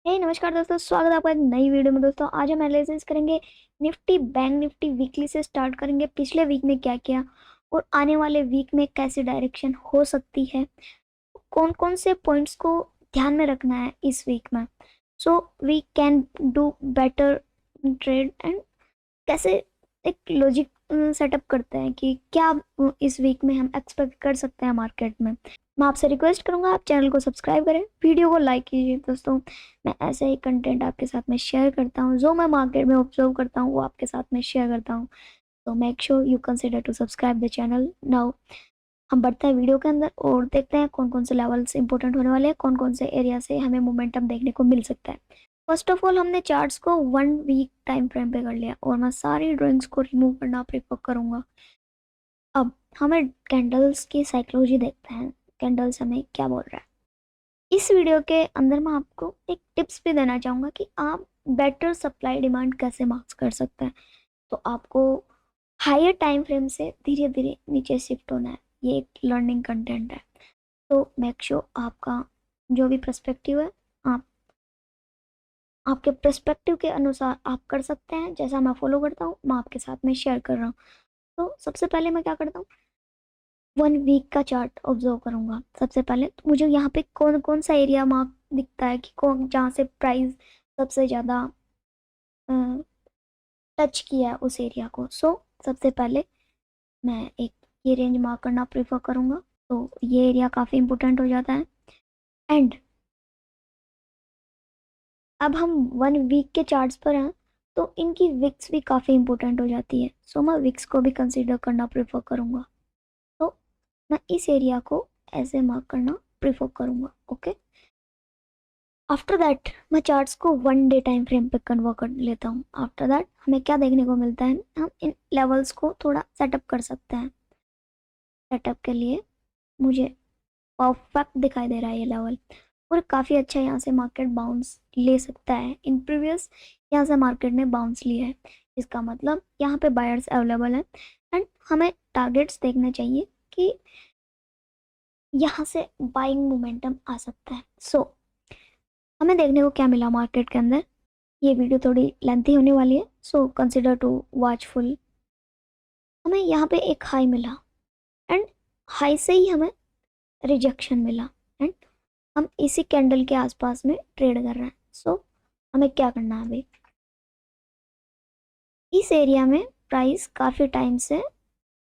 नमस्कार दोस्तों, स्वागत है आपका एक नई वीडियो में। दोस्तों आज हम एनालिसिस करेंगे निफ्टी बैंक निफ्टी वीकली से स्टार्ट करेंगे। पिछले वीक में क्या किया और आने वाले वीक में कैसी डायरेक्शन हो सकती है, कौन कौन से पॉइंट्स को ध्यान में रखना है इस वीक में, so we can do better trade and कैसे एक लॉजिक सेटअप करते हैं कि क्या इस वीक में हम एक्सपेक्ट कर सकते हैं मार्केट में। मैं आपसे रिक्वेस्ट करूंगा आप चैनल को सब्सक्राइब करें, वीडियो को लाइक कीजिए। दोस्तों मैं ऐसे ही कंटेंट आपके साथ में शेयर करता हूं, जो मैं मार्केट में ऑब्जर्व करता हूं वो आपके साथ में शेयर करता हूं। तो make sure you consider to subscribe the channel now. हम बढ़ते हैं वीडियो के अंदर और देखते हैं कौन कौन से लेवल्स इंपॉर्टेंट होने वाले हैं, कौन कौन से एरिया से हमें मोमेंटम देखने को मिल सकता है। फर्स्ट ऑफ ऑल हमने चार्ट्स को 1 वीक टाइम फ्रेम पे कर लिया और मैं सारी ड्राइंग्स को रिमूव करना प्रेफर करूंगा। अब हमें कैंडल्स की साइकोलॉजी देखते हैं, कैंडल्स हमें क्या बोल रहा है। इस वीडियो के अंदर मैं आपको एक टिप्स भी देना चाहूँगा कि आप बेटर सप्लाई डिमांड कैसे मार्क्स कर सकते हैं। तो आपको हायर टाइम फ्रेम से धीरे धीरे नीचे शिफ्ट होना है, ये एक लर्निंग कंटेंट है। तो मेक श्योर आपका जो भी पर्सपेक्टिव है आप आपके पर्सपेक्टिव के अनुसार आप कर सकते हैं। जैसा मैं फॉलो करता हूँ मैं आपके साथ में शेयर कर रहा हूँ। तो सबसे पहले मैं क्या करता हूँ, 1 वीक का चार्ट ऑब्जर्व करूंगा। सबसे पहले तो मुझे यहाँ पे कौन कौन सा एरिया मार्क दिखता है कि कौन जहाँ से प्राइस सबसे ज़्यादा टच किया है उस एरिया को। सो सबसे पहले मैं एक ये रेंज मार्क करना प्रेफर करूँगा। तो ये एरिया काफ़ी इंपॉर्टेंट हो जाता है। एंड अब हम 1 वीक के चार्ट्स पर हैं तो इनकी विक्स भी काफ़ी इंपॉर्टेंट हो जाती है। सो मैं विक्स को भी कंसीडर करना प्रेफर करूँगा। तो मैं इस एरिया को ऐसे मार्क करना प्रेफर करूँगा। ओके, आफ्टर दैट मैं चार्ट्स को 1 डे टाइम फ्रेम पे कन्वर्ट कर लेता हूँ। आफ्टर दैट हमें क्या देखने को मिलता है, हम इन लेवल्स को थोड़ा सेटअप कर सकते हैं। सेटअप के लिए मुझे परफेक्ट दिखाई दे रहा है ये लेवल और काफ़ी अच्छा यहाँ से मार्केट बाउंस ले सकता है। इन प्रीवियस यहाँ से मार्केट ने बाउंस लिया है, इसका मतलब यहाँ पे बायर्स अवेलेबल है एंड हमें टारगेट्स देखने चाहिए कि यहाँ से बाइंग मोमेंटम आ सकता है। सो हमें देखने को क्या मिला मार्केट के अंदर। ये वीडियो थोड़ी लेंथी होने वाली है, सो कंसिडर टू वॉचफुल। हमें यहाँ पे एक हाई मिला एंड हाई से ही हमें रिजेक्शन मिला एंड हम इसी कैंडल के आसपास में ट्रेड कर रहे हैं। सो हमें क्या करना है अभी, इस एरिया में प्राइस काफ़ी टाइम से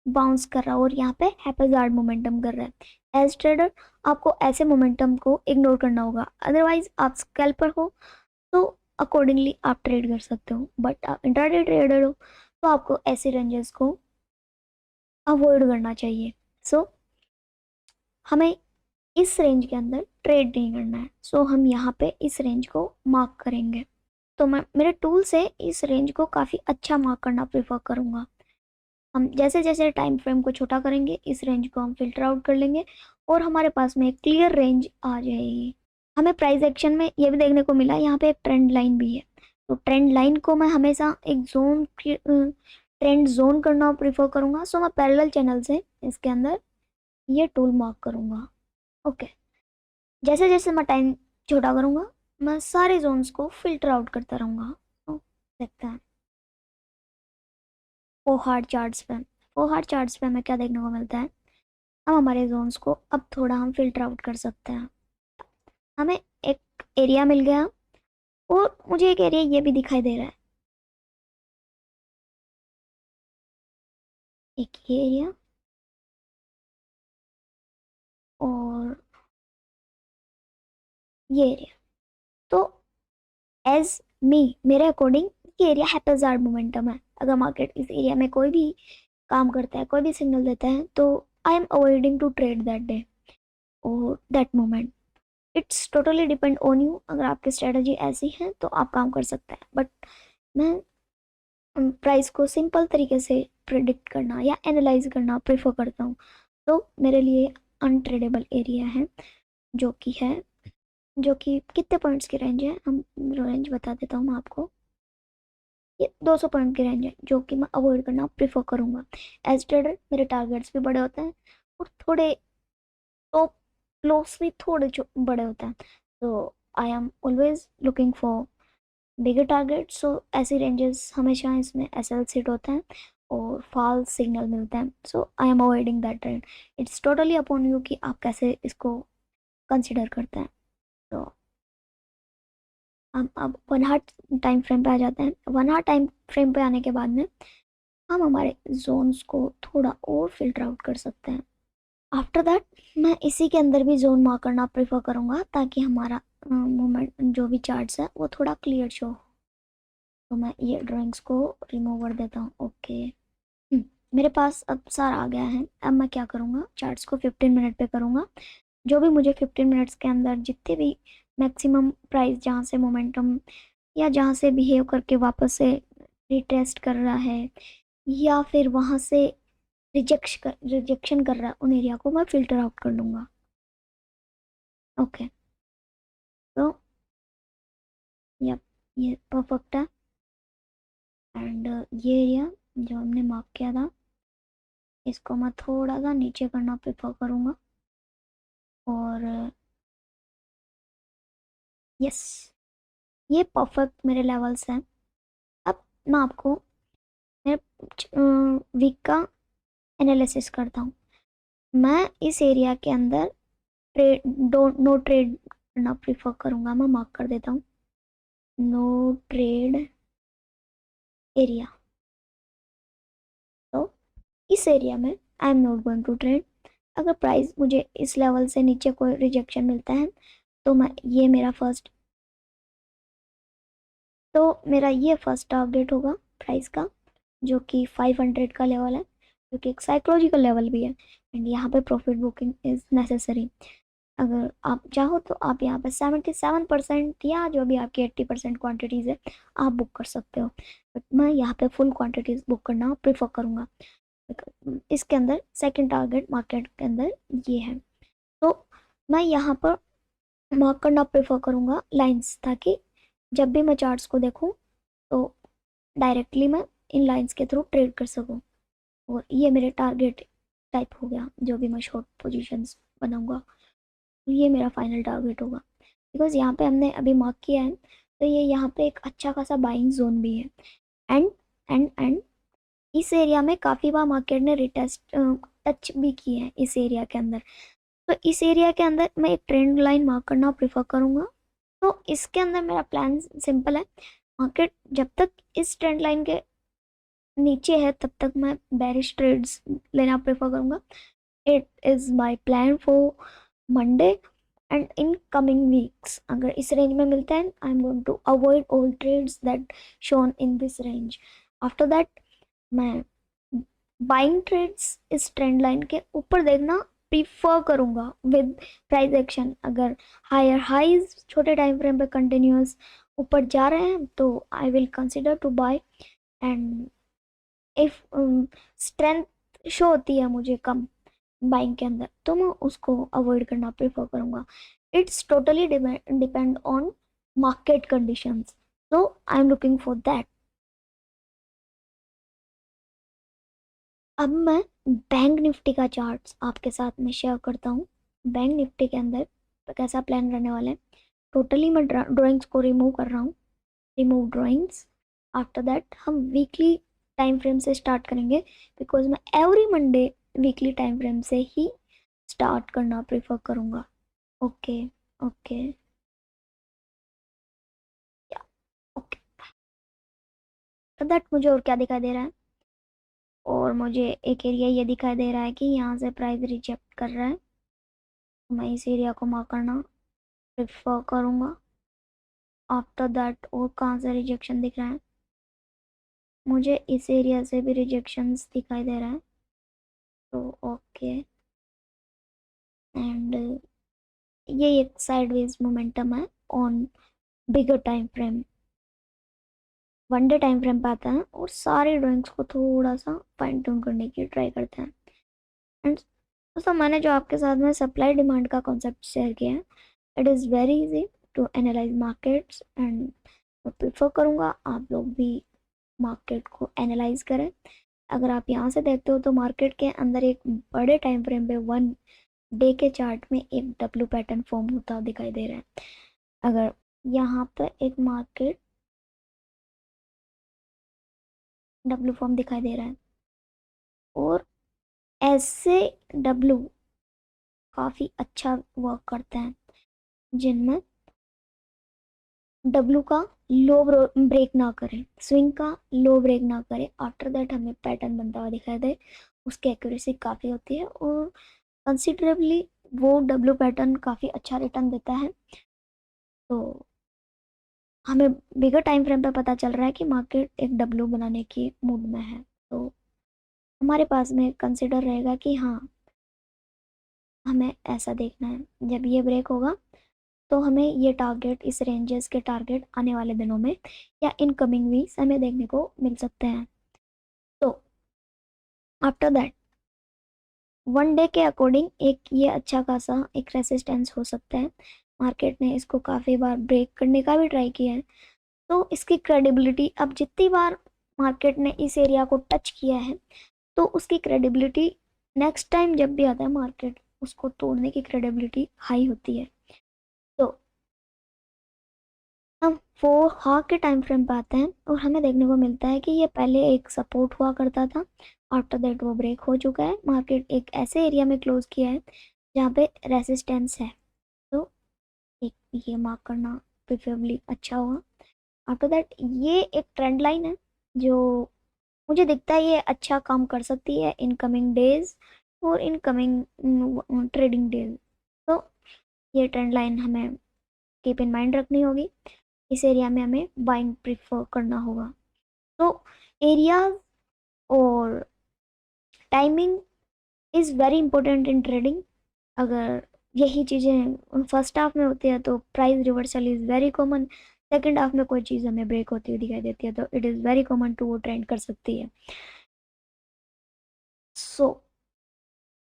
बाउंस कर रहा है और यहाँ पे हैप्पीजार्ड मोमेंटम कर रहा है। एज ट्रेडर आपको ऐसे मोमेंटम को इग्नोर करना होगा, अदरवाइज आप स्कैल्पर हो तो अकॉर्डिंगली आप ट्रेड कर सकते हो। बट आप इंट्राडे ट्रेडर हो तो आपको ऐसे रेंजेस को अवॉइड करना चाहिए। सो हमें इस रेंज के अंदर ट्रेड नहीं करना है। सो हम यहाँ पे इस रेंज को मार्क करेंगे। तो मैं मेरे टूल से इस रेंज को काफ़ी अच्छा मार्क करना प्रेफर करूँगा। हम जैसे जैसे टाइम फ्रेम को छोटा करेंगे इस रेंज को हम फिल्टर आउट कर लेंगे और हमारे पास में एक क्लियर रेंज आ जाएगी। हमें प्राइस एक्शन में ये भी देखने को मिला, यहाँ पे एक ट्रेंड लाइन भी है। तो ट्रेंड लाइन को मैं हमेशा एक जोन ट्रेंड जोन करना प्रीफर करूँगा। सो मैं पैरेलल चैनल से इसके अंदर ये टूल मार्क करूँगा। ओके, जैसे जैसे मैं टाइम छोटा करूँगा मैं सारे जोन्स को फिल्टर आउट करता रहूँगा। तो देखते हैं फोर हार्ड चार्ट्स पे हमें क्या देखने को मिलता है। हम हमारे जोन्स को अब थोड़ा हम फिल्टर आउट कर सकते हैं। हमें एक एरिया मिल गया और मुझे एक एरिया ये भी दिखाई दे रहा है, एक ये एरिया और ये एरिया। तो एज मेरे अकॉर्डिंग ये एरिया हैप्पीजार्ड मोमेंटम है। अगर मार्केट इस एरिया में कोई भी काम करता है, कोई भी सिग्नल देता है, तो I am avoiding to trade that day और that moment. It's totally depend on you. अगर आपकी स्ट्रेटजी ऐसी है तो आप काम कर सकते हैं, बट मैं प्राइस को सिंपल तरीके से प्रिडिक्ट करना या एनालाइज करना प्रेफर करता हूँ। तो मेरे लिए अनट्रेडेबल एरिया है जो कि कितने पॉइंट्स की रेंज है, हम रेंज बता देता हूँ मैं आपको। ये 200 पॉइंट की रेंज है जो कि मैं अवॉइड करना प्रेफर करूँगा। एज ट्रेडर मेरे टारगेट्स भी बड़े होते हैं और थोड़े टॉप लॉस भी थोड़े बड़े होते हैं। तो I am always looking for bigger target, so ऐसी रेंजेस हमेशा इसमें एसएल सीट होता है और फॉल्स सिग्नल मिलते हैं, so I am avoiding that trend. It's totally upon you कि आप कैसे इसको कंसिडर करते हैं। तो अब 1 आवर टाइम फ्रेम पे आ जाते हैं। 1 आवर टाइम फ्रेम पे आने के बाद में हम हमारे जोन्स को थोड़ा और फिल्टर आउट कर सकते हैं। आफ्टर दैट मैं इसी के अंदर भी जोन मार्क करना प्रेफर करूँगा ताकि हमारा मूवमेंट जो भी चार्ट्स है वो थोड़ा क्लियर शो हो। तो मैं ये ड्राइंग्स को रिमूव कर देता हूँ। ओके, मेरे पास अब सारा आ गया है। अब मैं क्या करूँगा, चार्ट्स को 15 मिनट पे करूँगा। जो भी मुझे 15 मिनट्स के अंदर जितने भी मैक्सिमम प्राइस जहाँ से मोमेंटम या जहाँ से बिहेव करके वापस से रिटेस्ट कर रहा है या फिर वहाँ से रिजेक्शन कर रहा है, उन एरिया को मैं फिल्टर आउट कर लूँगा। ओके, तो ये परफेक्ट है। एंड ये एरिया जो हमने मार्क किया था इसको मैं थोड़ा सा नीचे करना प्रेफर करूँगा। और यस, ये परफेक्ट मेरे लेवल्स हैं। अब मैं आपको मेरे वीक का एनालिसिस करता हूँ। मैं इस एरिया के अंदर नो ट्रेड करना प्रीफर करूँगा। मैं मार्क कर देता हूँ नो ट्रेड एरिया। तो इस एरिया में I am not going to trade. अगर प्राइस मुझे इस लेवल से नीचे कोई रिजेक्शन मिलता है तो ये मेरा फर्स्ट टारगेट होगा प्राइस का, जो कि 500 का लेवल है, जो कि एक साइकोलॉजिकल लेवल भी है। एंड यहाँ पे प्रॉफिट बुकिंग इज़ नेसेसरी। अगर आप चाहो तो आप यहाँ पे 77% या जो भी आपकी 80% क्वान्टिटीज़ है आप बुक कर सकते हो, बट मैं यहाँ पे फुल क्वान्टिटीज़ बुक करना प्रेफर करूँगा। इसके अंदर सेकंड टारगेट मार्केट के अंदर ये है, तो मैं यहाँ पर मार्क करना प्रेफर करूँगा लाइंस, ताकि जब भी मैं चार्ट्स को देखूँ तो डायरेक्टली मैं इन लाइंस के थ्रू ट्रेड कर सकूँ। और ये मेरे टारगेट टाइप हो गया, जो भी मैं शॉर्ट पोजीशंस बनाऊँगा ये मेरा फाइनल टारगेट होगा। बिकॉज यहाँ पे हमने अभी मार्क किया है तो ये यहाँ पे एक अच्छा खासा बाइंग जोन भी है। एंड इस एरिया में काफ़ी बार मार्केट ने रिटेस्ट टच भी की है इस एरिया के अंदर। तो इस एरिया के अंदर मैं एक ट्रेंड लाइन मार्क करना प्रेफर करूँगा। तो इसके अंदर मेरा प्लान सिंपल है, मार्केट जब तक इस ट्रेंड लाइन के नीचे है तब तक मैं बेरिश ट्रेड्स लेना प्रेफर करूँगा। It is my plan for Monday and in coming weeks. अगर इस रेंज में मिलता है I am going to avoid all trades that shown in this range. After that मैं बाइंग ट्रेड्स इस ट्रेंड लाइन के ऊपर देखना प्रीफर करूँगा विद प्राइस एक्शन। अगर हायर हाइज छोटे टाइम फ्रेम पे कंटिन्यूस ऊपर जा रहे हैं तो I will consider to bye. And if strength show होती है मुझे कम बाइंग के अंदर तो मैं उसको अवॉइड करना प्रेफर करूँगा। It's totally depend on market conditions, so I am looking for that. अब मैं बैंक निफ्टी का चार्ट्स आपके साथ में शेयर करता हूँ। बैंक निफ्टी के अंदर कैसा प्लान रहने वाला है, टोटली मैं ड्राइंग्स को रिमूव कर रहा हूँ, रिमूव ड्राइंग्स। आफ्टर दैट हम वीकली टाइम फ्रेम से स्टार्ट करेंगे, बिकॉज मैं every Monday weekly time frame से ही स्टार्ट करना प्रेफर करूँगा। ओके ओके ओके, तो दैट मुझे और क्या दिखाई दे रहा है, और मुझे एक एरिया ये दिखाई दे रहा है कि यहाँ से प्राइस रिजेक्ट कर रहा है, तो मैं इस एरिया को मार्क करना प्रेफर करूँगा। आफ्टर दैट और कहाँ से रिजेक्शन दिख रहा है, मुझे इस एरिया से भी रिजेक्शंस दिखाई दे रहा है, तो ओके। एंड ये एक साइडवेज मोमेंटम है on bigger time frame, 1 day time frame पे आता है और सारे ड्राइंग्स को थोड़ा सा फाइन ट्यून करने की ट्राई करते हैं। एंड दोस्तों मैंने जो आपके साथ में सप्लाई डिमांड का कॉन्सेप्ट शेयर किया है, it is very easy to analyze markets. And मैं प्रेफर करूँगा आप लोग भी मार्केट को एनालाइज करें। अगर आप यहाँ से देखते हो तो मार्केट के अंदर एक बड़े टाइम फ्रेम पे 1 डे के चार्ट में एक डब्ल्यू पैटर्न फॉर्म होता दिखाई दे रहा है। अगर यहाँ पर एक मार्केट डब्ल्यू फॉर्म दिखाई दे रहा है और ऐसे डब्ल्यू काफ़ी अच्छा वर्क करते हैं जिनमें डब्ल्यू का लो ब्रेक ना करे, स्विंग का लो ब्रेक ना करे, आफ्टर दैट हमें पैटर्न बनता हुआ दिखाई दे, उसकी एक्यूरेसी काफ़ी होती है और कंसिडरेबली वो डब्ल्यू पैटर्न काफ़ी अच्छा रिटर्न देता है। तो हमें बिगर टाइम फ्रेम पे पता चल रहा है कि मार्केट एक डब्ल्यू बनाने की मूड में है। तो हमारे पास में कंसिडर रहेगा कि हाँ, हमें ऐसा देखना है जब ये ब्रेक होगा तो हमें ये टारगेट, इस रेंजेस के टारगेट आने वाले दिनों में या इनकमिंग वीक्स हमें देखने को मिल सकते हैं। तो आफ्टर दैट वन डे के अकॉर्डिंग एक ये अच्छा खासा एक रेसिस्टेंस हो सकता है। मार्केट ने इसको काफ़ी बार ब्रेक करने का भी ट्राई किया है, तो इसकी क्रेडिबिलिटी, अब जितनी बार मार्केट ने इस एरिया को टच किया है तो उसकी क्रेडिबिलिटी नेक्स्ट टाइम जब भी आता है मार्केट, उसको तोड़ने की क्रेडिबिलिटी हाई होती है। तो हम 4 हाफ के टाइम फ्रेम पे आते हैं और हमें देखने को मिलता है कि ये पहले एक सपोर्ट हुआ करता था, आफ्टर दैट वो ब्रेक हो चुका है, मार्केट एक ऐसे एरिया में क्लोज किया है जहाँ पे रेसिस्टेंस है। तो एक ये मार्क करना प्रिफरेबली अच्छा हुआ। आफ्टर दैट ये एक ट्रेंड लाइन है जो मुझे दिखता है ये अच्छा काम कर सकती है इन कमिंग डेज और इन कमिंग ट्रेडिंग डेज। तो ये ट्रेंड लाइन हमें कीप इन माइंड रखनी होगी, इस एरिया में हमें बाइंग प्रीफर करना होगा। तो एरिया और timing is very important in trading. अगर यही चीज़ें फर्स्ट हाफ में होती है तो price reversal is very common, second half में कोई चीज़ हमें ब्रेक होती हुई दिखाई देती है तो it is very common to वो ट्रेंड कर सकती है। सो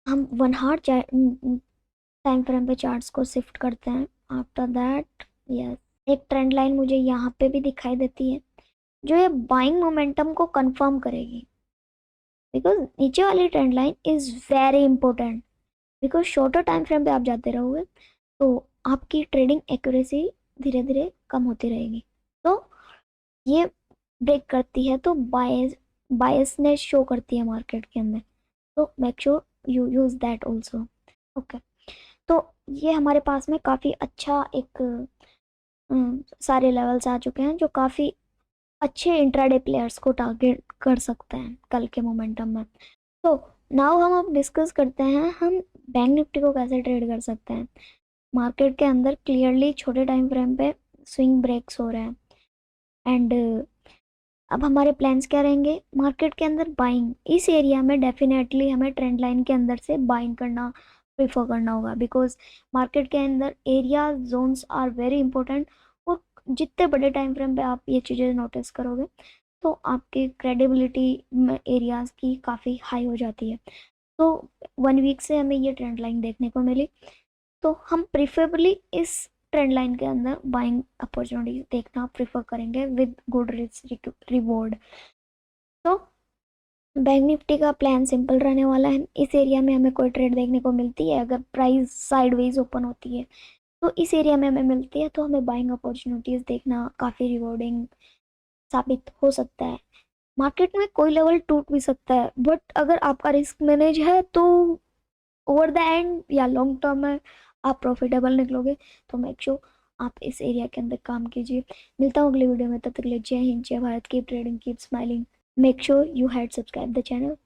हम 1 हार टाइम फ्रेम पे चार्ट्स को शिफ्ट करते हैं। आफ्टर दैट यस, एक ट्रेंड लाइन मुझे यहाँ पे भी दिखाई देती है जो ये बाइंग मोमेंटम को कंफर्म करेगी, बिकॉज नीचे वाली trend line is very important. Because shorter time frame पे आप जाते रहोगे तो आपकी ट्रेडिंग एक्यूरेसी धीरे धीरे कम होती रहेगी। तो ये ब्रेक करती है तो बायसनेस शो करती है मार्केट के अंदर, तो make sure you use that also. Okay, तो ये हमारे पास में काफ़ी अच्छा एक सारे लेवल्स आ चुके हैं जो काफ़ी अच्छे इंट्राडे प्लेयर्स को टारगेट कर सकते हैं कल के मोमेंटम में। तो नाउ हम अब डिस्कस करते हैं हम बैंक निफ्टी को कैसे ट्रेड कर सकते हैं। मार्केट के अंदर क्लियरली छोटे टाइम फ्रेम पे स्विंग ब्रेक्स हो रहे हैं एंड अब हमारे प्लान्स क्या रहेंगे मार्केट के अंदर। बाइंग इस एरिया में डेफिनेटली हमें ट्रेंड लाइन के अंदर से बाइंग करना प्रीफर करना होगा, बिकॉज मार्केट के अंदर area zones are very important. और जितने बड़े टाइम फ्रेम पे आप ये चीज़ें नोटिस करोगे तो आपकी क्रेडिबिलिटी एरियाज की काफ़ी हाई हो जाती है। तो 1 वीक से हमें ये ट्रेंड लाइन देखने को मिली, तो हम प्रिफरेबली इस ट्रेंड लाइन के अंदर बाइंग अपॉर्चुनिटी देखना प्रेफर करेंगे विद गुड रिस्क रिवॉर्ड। तो बैंक निफ्टी का प्लान सिंपल रहने वाला है। इस एरिया में हमें कोई ट्रेड देखने को मिलती है, अगर प्राइस साइडवेज ओपन होती है तो इस एरिया में हमें मिलती है, तो हमें बाइंग अपॉर्चुनिटीज़ देखना काफ़ी रिवॉर्डिंग साबित हो सकता है। मार्केट में कोई लेवल टूट भी सकता है, बट अगर आपका रिस्क मैनेज है तो ओवर द एंड या लॉन्ग टर्म में आप प्रॉफिटेबल निकलोगे। तो मेक श्योर आप इस एरिया के अंदर काम कीजिए। मिलता हूँ अगले वीडियो में, तब तक ले जय हिंद, जय Bharat, keep trading, keep smiling, make sure you had subscribe the channel.